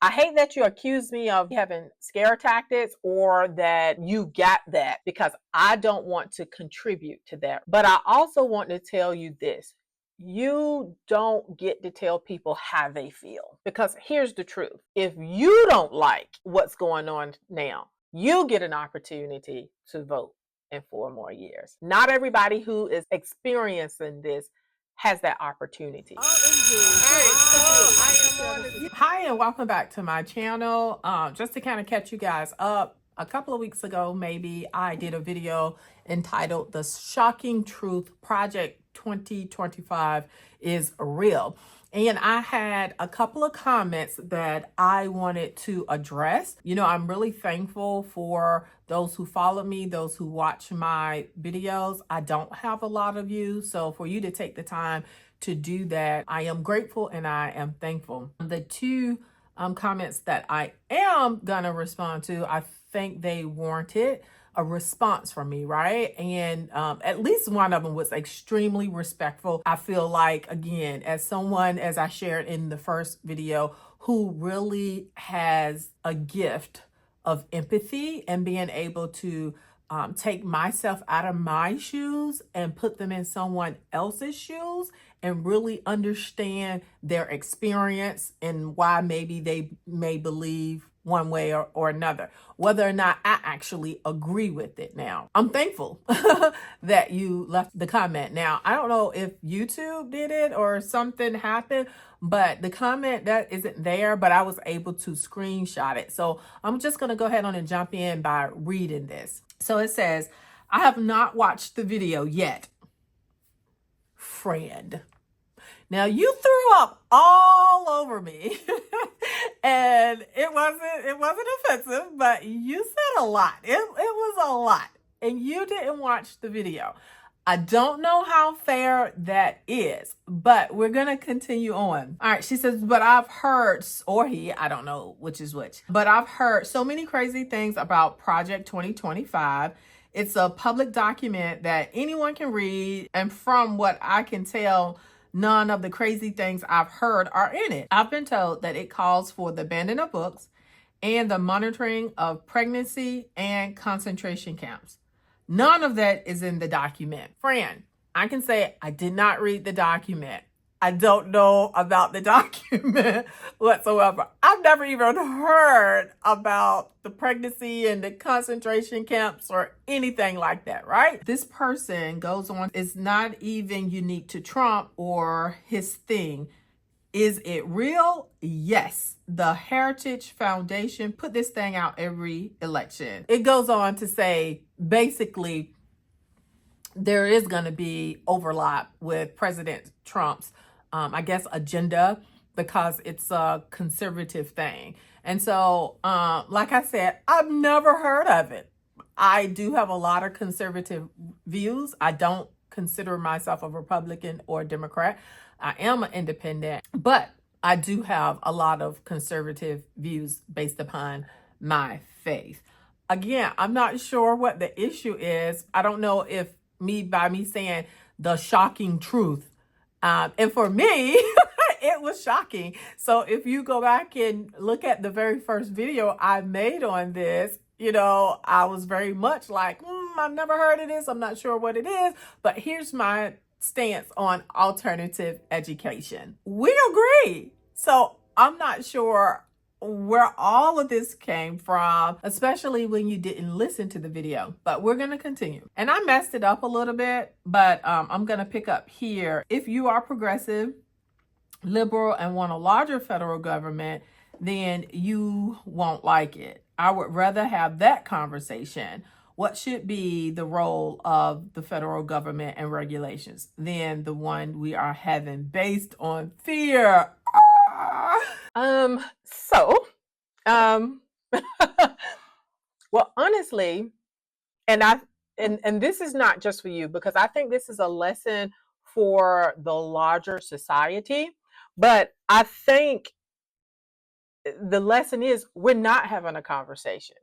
I hate that you accuse me of having scare tactics or that you got that, because I don't want to contribute to that. But I also want to tell you this. You don't get to tell people how they feel, because here's the truth. If you don't like what's going on now, you get an opportunity to vote in 4 more years. Not everybody who is experiencing this has that opportunity. Hi, and welcome back to my channel. Just to kind of catch you guys up, a couple of weeks ago, maybe, I did a video entitled "The Shocking Truth Project 2025 is Real." And I had a couple of comments that I wanted to address. You know, I'm really thankful for those who follow me, those who watch my videos. I don't have a lot of you, so for you to take the time to do that, I am grateful and I am thankful. The two comments that I am gonna respond to, I think they warranted a response from me, right? And at least one of them was extremely respectful. I feel like, again, as someone, as I shared in the first video, who really has a gift of empathy and being able to take myself out of my shoes and put them in someone else's shoes and really understand their experience and why maybe they may believe one way or another, whether or not I actually agree with it. Now, I'm thankful that you left the comment. Now, I don't know if YouTube did it or something happened, but the comment that isn't there, but I was able to screenshot it. So I'm just going to go ahead on and jump in by reading this. So it says, "I have not watched the video yet. Friend." Now, you threw up all over me and it wasn't offensive, but you said a lot. It was a lot, and you didn't watch the video. I don't know how fair that is, but we're going to continue on. All right, she says, "But I've heard," or he, I don't know which is which, "but I've heard so many crazy things about Project 2025. It's a public document that anyone can read, and from what I can tell, none of the crazy things I've heard are in it. I've been told that it calls for the banning of books and the monitoring of pregnancy and concentration camps. None of that is in the document." Friend, I can say I did not read the document. I don't know about the document whatsoever. I've never even heard about the pregnancy and the concentration camps or anything like that, right? This person goes on, it's not even unique to Trump or his thing. Is it real? Yes. The Heritage Foundation put this thing out every election. It goes on to say, basically, there is going to be overlap with President Trump's, I guess, agenda, because it's a conservative thing. And so, like I said, I've never heard of it. I do have a lot of conservative views. I don't consider myself a Republican or a Democrat. I am an independent, but I do have a lot of conservative views based upon my faith. Again, I'm not sure what the issue is. I don't know if by me saying the shocking truth. And for me, it was shocking. So if you go back and look at the very first video I made on this, you know, I was very much like, I've never heard of this. I'm not sure what it is. But here's my stance on alternative education. We agree. So I'm not sure where all of this came from, especially when you didn't listen to the video, but we're going to continue. And I messed it up a little bit, but I'm going to pick up here. If you are progressive, liberal, and want a larger federal government, then you won't like it. I would rather have that conversation. What should be the role of the federal government and regulations than the one we are having based on fear? Well, honestly, and this is not just for you, because I think this is a lesson for the larger society, but I think the lesson is we're not having a conversation.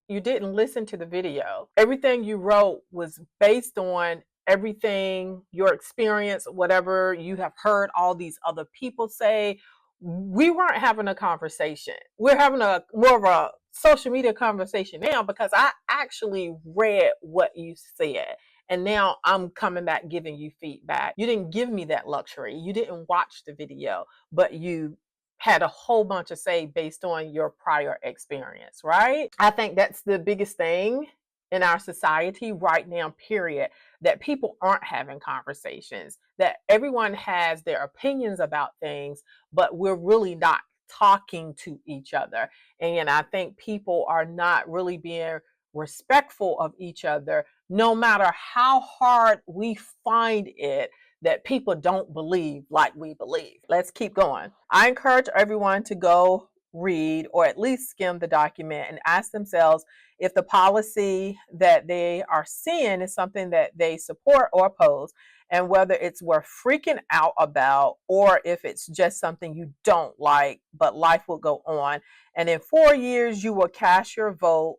You didn't listen to the video. Everything you wrote was based on everything, your experience, whatever you have heard all these other people say, we weren't having a conversation. We're having a more of a social media conversation now because I actually read what you said. And now I'm coming back giving you feedback. You didn't give me that luxury. You didn't watch the video, but you had a whole bunch of say based on your prior experience, right? I think that's the biggest thing in our society right now, period, that people aren't having conversations, that everyone has their opinions about things, but we're really not talking to each other. And I think people are not really being respectful of each other, no matter how hard we find it that people don't believe like we believe. Let's keep going. I encourage everyone to go read or at least skim the document and ask themselves if the policy that they are seeing is something that they support or oppose, and whether it's worth freaking out about or if it's just something you don't like, but life will go on. And in 4 years, you will cast your vote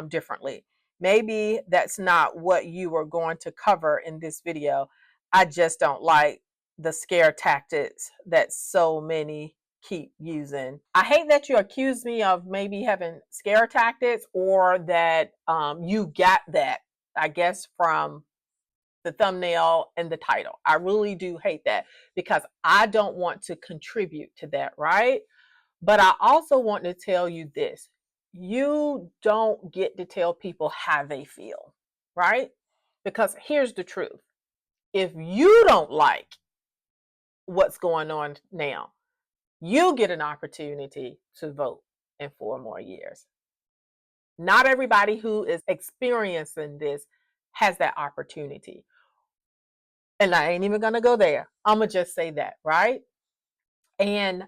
differently. Maybe that's not what you were going to cover in this video. I just don't like the scare tactics that so many keep using. I hate that you accuse me of maybe having scare tactics, or that you got that, I guess, from the thumbnail and the title. I really do hate that because I don't want to contribute to that, right? But I also want to tell you this. You don't get to tell people how they feel, right? Because here's the truth. If you don't like what's going on now, you get an opportunity to vote in 4 more years. Not everybody who is experiencing this has that opportunity. And I ain't even going to go there. I'm going to just say that, right? And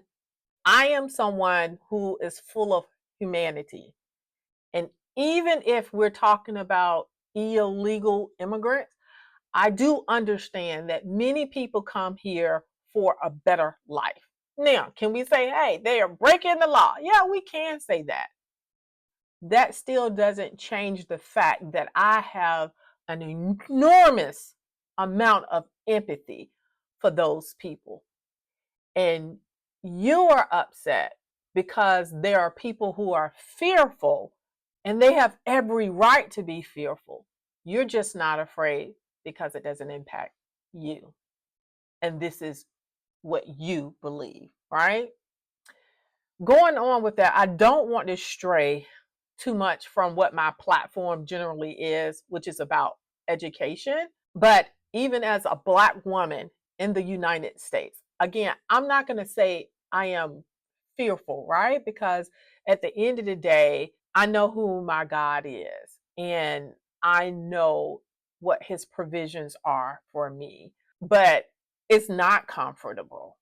I am someone who is full of humanity. And even if we're talking about illegal immigrants, I do understand that many people come here for a better life. Now, can we say, hey, they are breaking the law? Yeah, we can say that. That still doesn't change the fact that I have an enormous amount of empathy for those people. And you are upset because there are people who are fearful, and they have every right to be fearful. You're just not afraid because it doesn't impact you. And this is what you believe, right? Going on with that, I don't want to stray too much from what my platform generally is, which is about education. But even as a Black woman in the United States, again, I'm not going to say I am fearful, right? Because at the end of the day, I know who my God is, and I know what his provisions are for me. But it's not comfortable.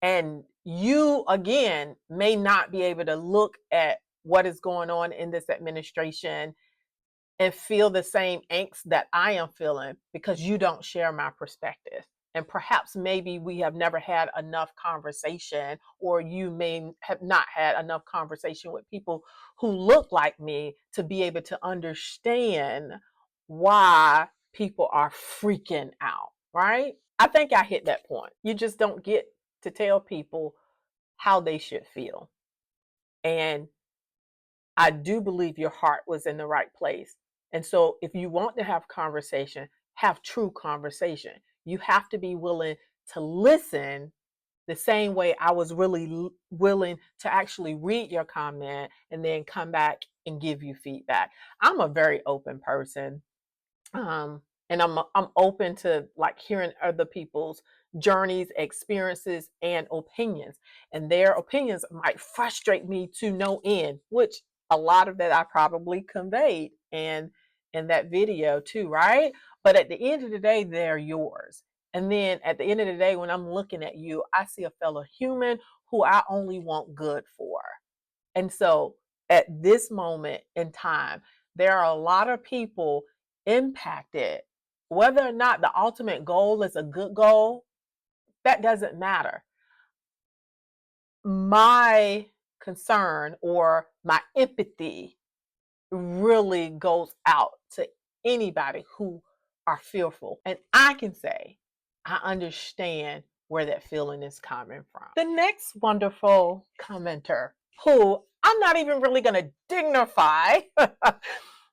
And you, again, may not be able to look at what is going on in this administration and feel the same angst that I am feeling because you don't share my perspective. And perhaps maybe we have never had enough conversation, or you may have not had enough conversation with people who look like me to be able to understand why people are freaking out, right? I think I hit that point. You just don't get to tell people how they should feel. And I do believe your heart was in the right place. And so if you want to have true conversation. You have to be willing to listen the same way I was really willing to actually read your comment and then come back and give you feedback. I'm a very open person. And I'm open to like hearing other people's journeys, experiences, and opinions. And their opinions might frustrate me to no end, which a lot of that I probably conveyed in that video too, right? But at the end of the day, they're yours. And then at the end of the day, when I'm looking at you, I see a fellow human who I only want good for. And so at this moment in time, there are a lot of people impacted. Whether or not the ultimate goal is a good goal, that doesn't matter. My concern or my empathy really goes out to anybody who are fearful. And I can say, I understand where that feeling is coming from. The next wonderful commenter, who I'm not even really going to dignify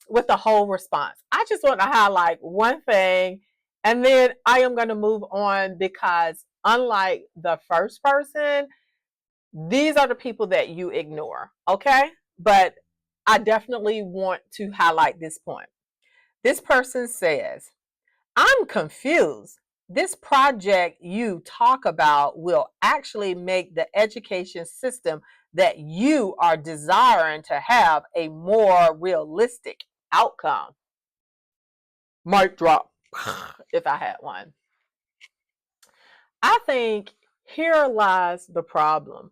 with the whole response. I just want to highlight one thing, and then I am going to move on, because unlike the first person, these are the people that you ignore, okay? But I definitely want to highlight this point. This person says, I'm confused. This project you talk about will actually make the education system that you are desiring to have a more realistic outcome. Mic drop, if I had one. I think here lies the problem.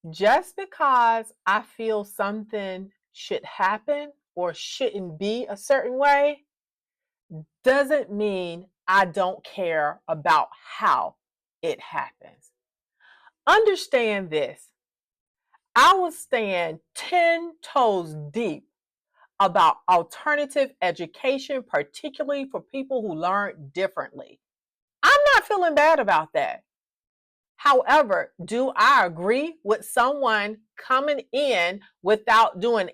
Just because I feel something should happen or shouldn't be a certain way doesn't mean I don't care about how it happens. Understand this. I will stand 10 toes deep about alternative education, particularly for people who learn differently. I'm not feeling bad about that. However, do I agree with someone coming in without doing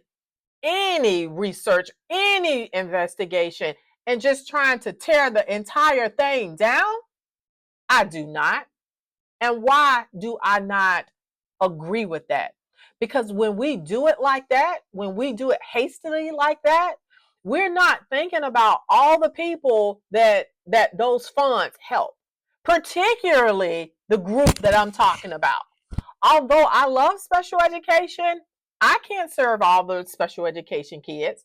any research, any investigation, and just trying to tear the entire thing down? I do not. And why do I not agree with that? Because when we do it like that, when we do it hastily like that, we're not thinking about all the people that those funds help, particularly the group that I'm talking about. Although I love special education, I can't serve all the special education kids.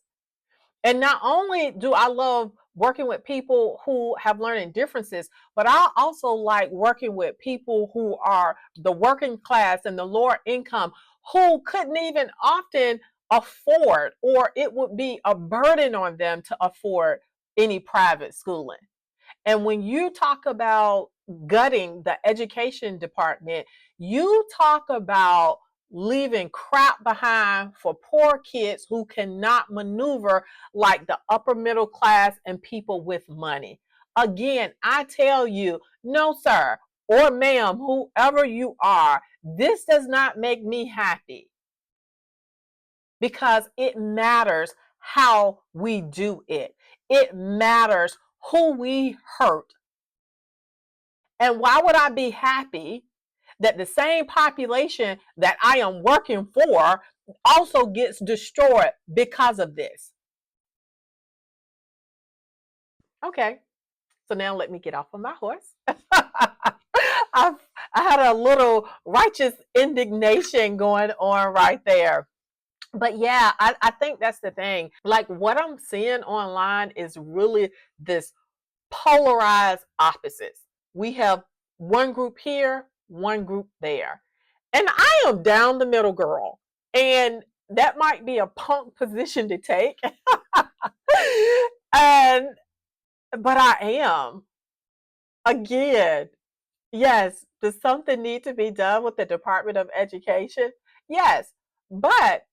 And not only do I love working with people who have learning differences, but I also like working with people who are the working class and the lower income, who couldn't even often afford, or it would be a burden on them to afford any private schooling. And when you talk about gutting the education department, you talk about leaving crap behind for poor kids who cannot maneuver like the upper middle class and people with money. Again, I tell you, no, sir, or ma'am, whoever you are, this does not make me happy, because it matters how we do it. It matters who we hurt. And why would I be happy that the same population that I am working for also gets destroyed because of this? Okay, so now let me get off of my horse. I had a little righteous indignation going on right there. But yeah, I think that's the thing. Like, what I'm seeing online is really this polarized opposites. We have one group here, one group there. And I am down the middle, girl. And that might be a punk position to take. and but I am. Again, yes, does something need to be done with the Department of Education? Yes. But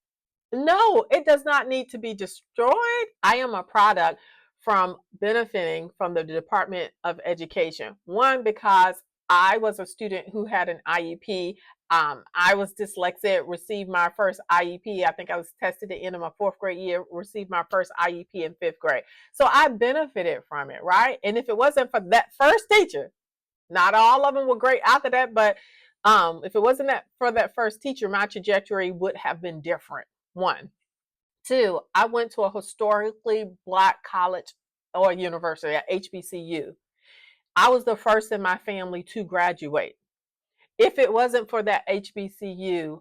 no, it does not need to be destroyed. I am a product from benefiting from the Department of Education. One, because I was a student who had an IEP. I was dyslexic, received my first IEP. I think I was tested at the end of my 4th grade year, received my first IEP in 5th grade. So I benefited from it, right? And if it wasn't for that first teacher, not all of them were great after that, but if it wasn't for that first teacher, my trajectory would have been different. 1. 2, I went to a historically Black college or university at HBCU. I was the first in my family to graduate. If it wasn't for that HBCU,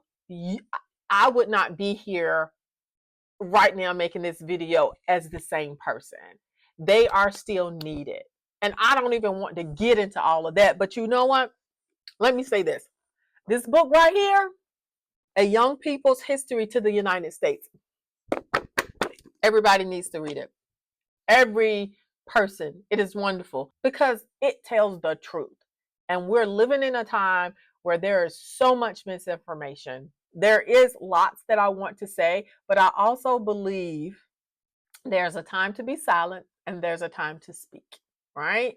I would not be here right now making this video as the same person. They are still needed. And I don't even want to get into all of that. But you know what? Let me say this. This book right here, A Young People's History to the United States. Everybody needs to read it. Every person. It is wonderful because it tells the truth. And we're living in a time where there is so much misinformation. There is lots that I want to say, but I also believe there's a time to be silent and there's a time to speak, right?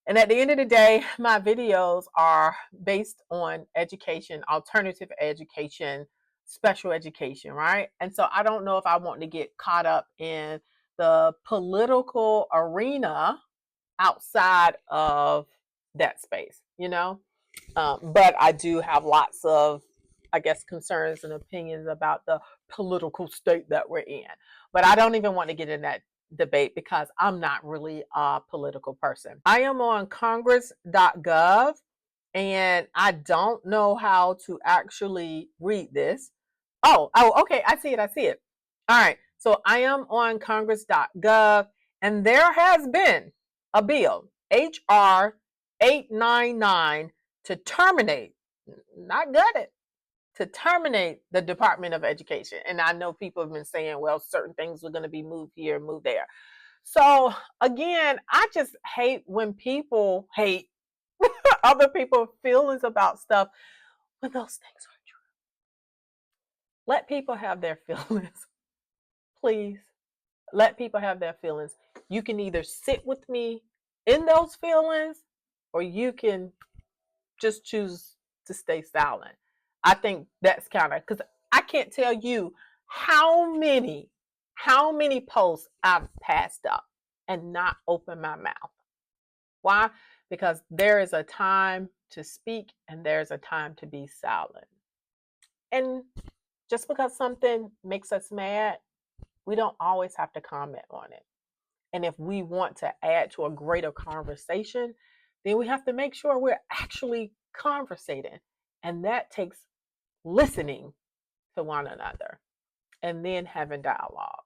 And at the end of the day, my videos are based on education, alternative education, special education, right? And so I don't know if I want to get caught up in the political arena outside of that space, you know? But I do have lots of, I guess, concerns and opinions about the political state that we're in. But I don't even want to get in that debate because I'm not really a political person. I am on congress.gov and I don't know how to actually read this. Oh, okay. I see it. I see it. All right. So I am on congress.gov and there has been a bill, HR 899, to terminate, not gut it, to terminate the Department of Education. And I know people have been saying, well, certain things are going to be moved here, moved there. So again, I just hate when people hate other people's feelings about stuff when those things are true. Let people have their feelings. Please let people have their feelings. You can either sit with me in those feelings or you can just choose to stay silent. I think that's kind of, because I can't tell you how many posts I've passed up and not opened my mouth. Why? Because there is a time to speak and there's a time to be silent. And just because something makes us mad, we don't always have to comment on it. And if we want to add to a greater conversation, then we have to make sure we're actually conversating. And that takes listening to one another and then having dialogue.